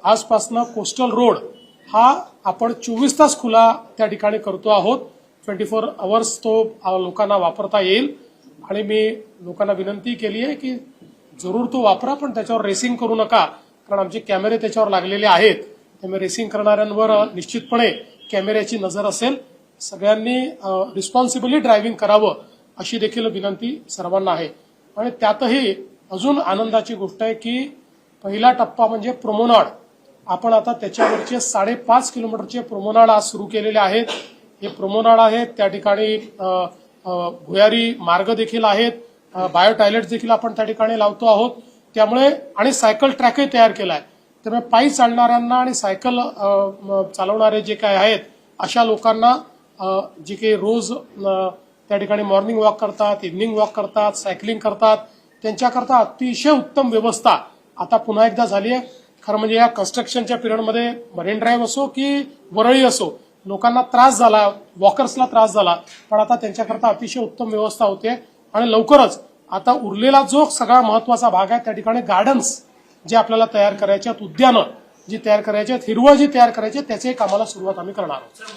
आजपासून coastal road हा आपण 24 तास खुला त्या ठिकाणी करतो आहोत. 24 आवर्स तो लोकांना वापरता येईल. आणि मी लोकांना विनंती केली आहे की जरूर तो वापरा, पण त्याच्यावर रेसिंग करू नका, कारण आमचे कॅमेरे त्याच्यावर लागलेले आहेत. त्यामुळे रेसिंग करणाऱ्यांवर निश्चितपणे कॅमेऱ्याची नजर असेल. सगळ्यांनी रिस्पॉन्सिबली ड्रायव्हिंग करावं अशी देखील विनंती सर्वांना आहे. आणि त्यातही अजून आनंदाची गोष्ट आहे की पहिला टप्पा म्हणजे प्रोमोनाड, आपण आता त्याच्यावरचे 5.5 किलोमीटरचे प्रोमोनाड आज सुरू केलेले आहेत. हे प्रोमोनाड आहेत, त्या ठिकाणी भुयारी मार्ग देखील आहेत, बायो टॉयलेट देखील आपण त्या ठिकाणी लावतो आहोत. त्यामुळे आणि सायकल ट्रॅकही तयार केला आहे. त्यामुळे पायी चालणाऱ्यांना आणि सायकल चालवणारे जे काय आहेत अशा लोकांना जे काही रोज त्या ठिकाणी मॉर्निंग वॉक करतात, इव्हनिंग वॉक करतात, सायकलिंग करतात, त्यांच्याकरता अतिशय उत्तम व्यवस्था आता पुन्हा एकदा झाली आहे. खरं म्हणजे या कन्स्ट्रक्शनच्या पिरियडमध्ये मरीन ड्राईव्ह असो की वरळी असो, लोकांना त्रास झाला, वॉकर्सला त्रास झाला, पण आता त्यांच्याकरता अतिशय उत्तम व्यवस्था होते. आणि लवकरच आता उरलेला जो सगळा महत्वाचा भाग आहे त्या ठिकाणी गार्डन्स जे आपल्याला तयार करायचे आहेत, उद्यानं जी तयार करायची आहेत, हिरवळ जी तयार करायची आहे, त्याच्याही कामाला सुरुवात आम्ही करणार आहोत.